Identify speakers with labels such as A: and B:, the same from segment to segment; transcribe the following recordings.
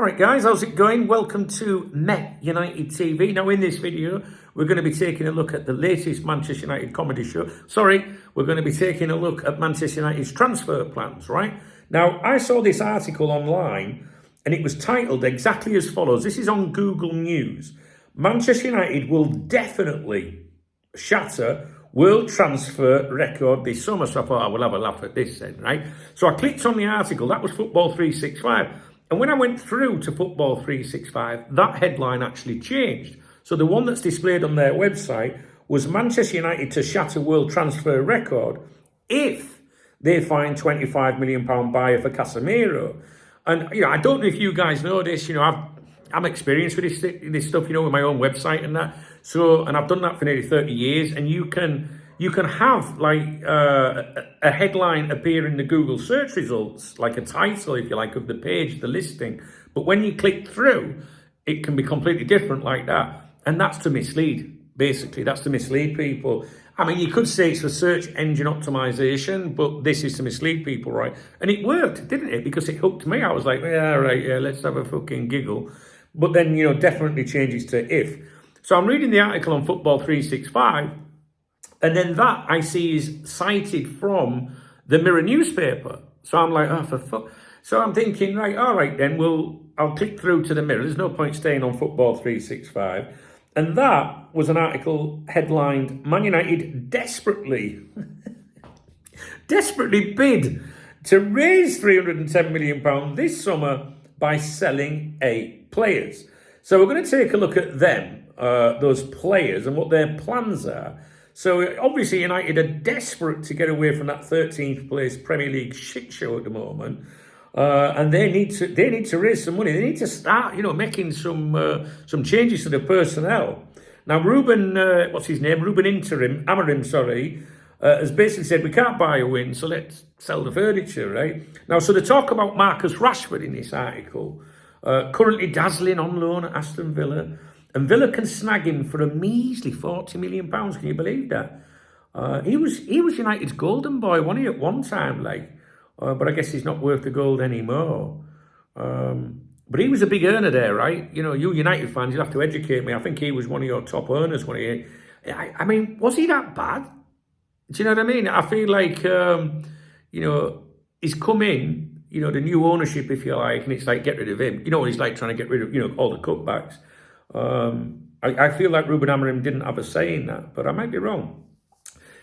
A: All right, guys, how's it going? Welcome to Met United TV. Now, in this video, we're going to be taking a look at the latest Manchester United comedy show. We're going to be taking a look at Manchester United's transfer plans, right? Now, I saw this article online, and it was titled exactly as follows. This is on Google News. Manchester United will definitely shatter world transfer record this summer. So I thought I will have a laugh at this then, right? So I clicked on the article. That was Football 365. And when I went through to Football 365, that headline actually changed. So the one that's displayed on their website was Manchester United to shatter world transfer record if they find £25 million buyer for Casemiro. And, I don't know if you guys know this, I'm experienced with this stuff, with my own website and that. So, and I've done that for nearly 30 years. And you can have like a headline appear in the Google search results, like a title, if you like, of the page, the listing. But when you click through, it can be completely different like that. And that's to mislead, basically. That's to mislead people. I mean, you could say it's for search engine optimization, but this is to mislead people, right? And it worked, didn't it? Because it hooked me. I was like, yeah, right, yeah, let's have a fucking giggle. But then, definitely changes to if. So I'm reading the article on Football 365, and then that I see is cited from the Mirror newspaper. So I'm like, oh, for fuck. So I'm thinking, right, all right, then I'll click through to the Mirror. There's no point staying on Football 365. And that was an article headlined, Man United desperately bid to raise £310 million this summer by selling 8 players. So we're going to take a look at them, those players, and what their plans are. So obviously United are desperate to get away from that 13th place Premier League shit show at the moment, and they need to raise some money. They need to start, making some changes to the personnel. Now Ruben, Amorim, has basically said we can't buy a win, so let's sell the furniture, right? Now, so they talk about Marcus Rashford in this article, currently dazzling on loan at Aston Villa. And Villa can snag him for a measly £40 million. Can you believe that? He was United's golden boy, wasn't he, at one time, but I guess he's not worth the gold anymore. But he was a big earner there, right? You United fans, you'll have to educate me. I think he was one of your top earners. I mean, was he that bad? Do you know what I mean? I feel like, he's come in, the new ownership, if you like, and it's like, get rid of him. He's like trying to get rid of, all the cutbacks. I feel like Ruben Amorim didn't have a say in that, but I might be wrong.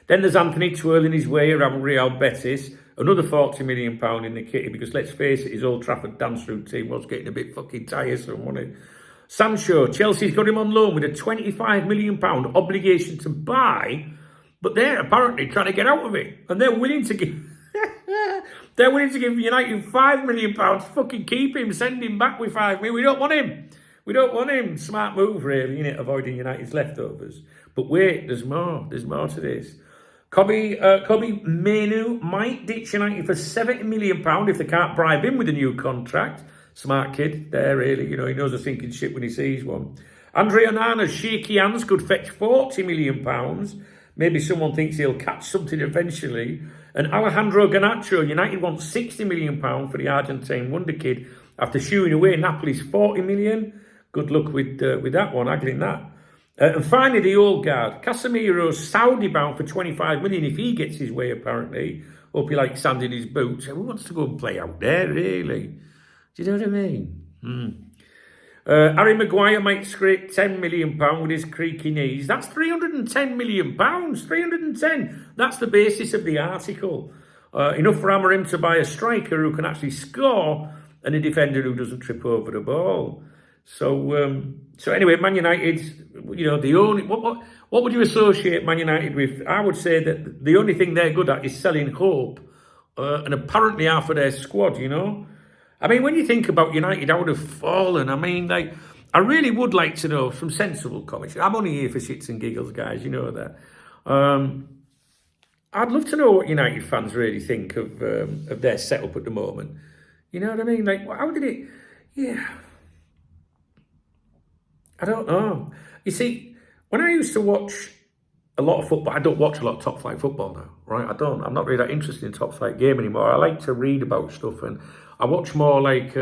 A: Then there's Anthony twirling his way around Real Betis, another £40 million in the kitty, because let's face it, his Old Trafford dance routine was getting a bit fucking tiresome, wasn't it? Sancho, Chelsea's got him on loan with a £25 million obligation to buy, but they're apparently trying to get out of it, and they're willing to give United £5 million, fucking keep him, send him back with £5 million. We don't want him. We don't want him. Smart move, really, innit? Avoiding United's leftovers. But wait, there's more. There's more to this. Kobe Manu might ditch United for £70 million if they can't bribe him with a new contract. Smart kid there, really. He knows a sinking ship when he sees one. Andre Onana's shaky hands could fetch £40 million. Maybe someone thinks he'll catch something eventually. And Alejandro Garnacho, United wants £60 million for the Argentine wonder kid after shooing away Napoli's £40 million. Good luck with that one, haggling that. And finally, the old guard. Casemiro's Saudi-bound for £25 million if he gets his way, apparently. Hope he likes sand in his boots. Who wants to go and play out there, really? Do you know what I mean? Harry Maguire might scrape £10 million with his creaky knees. That's £310 million. 310. That's the basis of the article. Enough for Amorim to buy a striker who can actually score and a defender who doesn't trip over the ball. So anyway, Man United, the only what would you associate Man United with? I would say that the only thing they're good at is selling hope, and apparently half of their squad. I mean, when you think about United, I would have fallen. I mean, I really would like to know some sensible commentary. I'm only here for shits and giggles, guys. You know that. I'd love to know what United fans really think of their setup at the moment. You know what I mean? Like, how did it? Yeah. I don't know. You see, when I used to watch a lot of football, I don't watch a lot of top flight football now, right? I don't. I'm not really that interested in top flight game anymore. I like to read about stuff, and I watch more like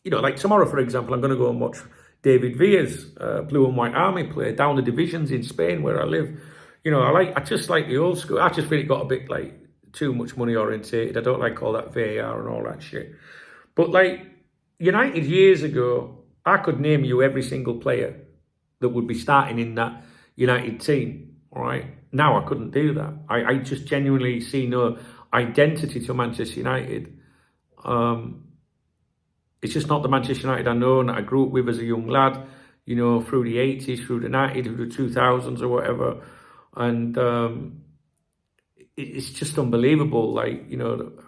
A: like tomorrow, for example, I'm going to go and watch David Villa's Blue and White Army play down the divisions in Spain where I live. I just like the old school. I just feel it got a bit like too much money orientated. I don't like all that VAR and all that shit. But like United years ago, I could name you every single player that would be starting in that United team. All right. Now I couldn't do that. I just genuinely see no identity to Manchester United. It's just not the Manchester United I know and I grew up with as a young lad, through the 80s, through the 90s, through the 2000s or whatever. And it's just unbelievable, like,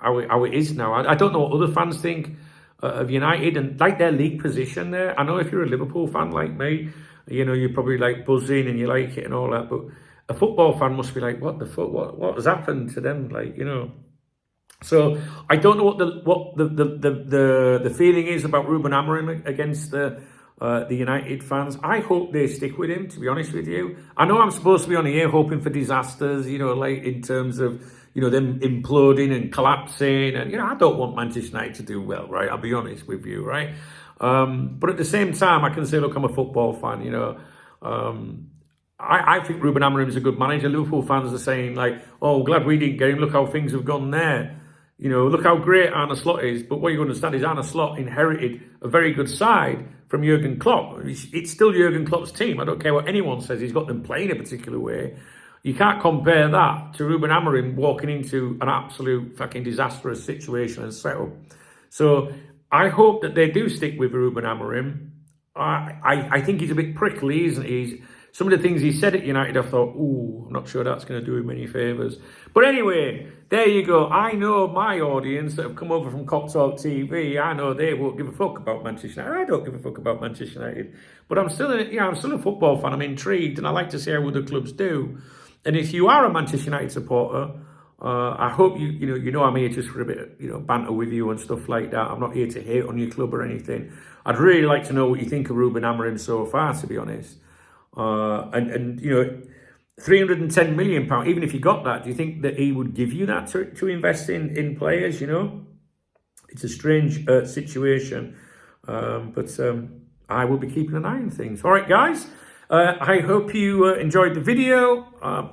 A: how it is now. I don't know what other fans think of United and like their league position there. I know if you're a Liverpool fan like me, you're probably like buzzing and you like it and all that. But a football fan must be like, what the fuck? What has happened to them? Like, So I don't know what the feeling is about Ruben Amorim against the United fans. I hope they stick with him, to be honest with you. I know I'm supposed to be on here hoping for disasters, like in terms of, them imploding and collapsing. And, I don't want Manchester United to do well, right? I'll be honest with you, right? But at the same time, I can say, look, I'm a football fan, I think Ruben Amorim is a good manager. Liverpool fans are saying like, oh, glad we didn't get him. Look how things have gone there. Look how great Arne Slot is. But what you understand is Arne Slot inherited a very good side from Jurgen Klopp. It's still Jurgen Klopp's team. I don't care what anyone says. He's got them playing a particular way. You can't compare that to Ruben Amorim walking into an absolute fucking disastrous situation and setup. So I hope that they do stick with Ruben Amorim. I think he's a bit prickly, isn't he? Some of the things he said at United, I thought, ooh, I'm not sure that's going to do him any favours. But anyway, there you go. I know my audience that have come over from Cop Talk TV, I know they won't give a fuck about Manchester United. I don't give a fuck about Manchester United. But I'm still a football fan. I'm intrigued and I like to see how other clubs do. And if you are a Manchester United supporter, I hope I'm here just for a bit of, banter with you and stuff like that. I'm not here to hate on your club or anything. I'd really like to know what you think of Ruben Amorim so far, to be honest. And £310 million, even if you got that, do you think that he would give you that to invest in players? It's a strange situation, but I will be keeping an eye on things. All right, guys, I hope you enjoyed the video.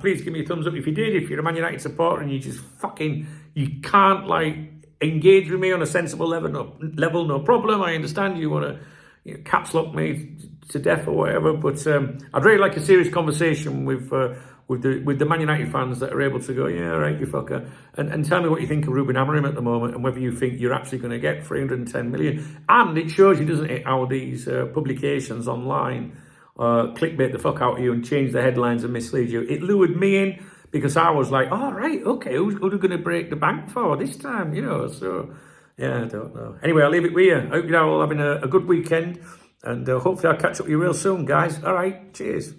A: Please give me a thumbs up if you did. If you're a Man United supporter and you can't like engage with me on a sensible level, no problem. I understand you want to caps lock me to death or whatever, but I'd really like a serious conversation with the Man United fans that are able to go, yeah, right, you fucker, and tell me what you think of Ruben Amorim at the moment and whether you think you're actually going to get 310 million. And it shows you, doesn't it, how these publications online clickbait the fuck out of you and change the headlines and mislead you. It lured me in because I was like, oh, right, okay, who's going to break the bank for this time, so yeah, I don't know. Anyway, I'll leave it with you. I hope you're all having a good weekend. And hopefully I'll catch up with you real soon, guys. All right, cheers.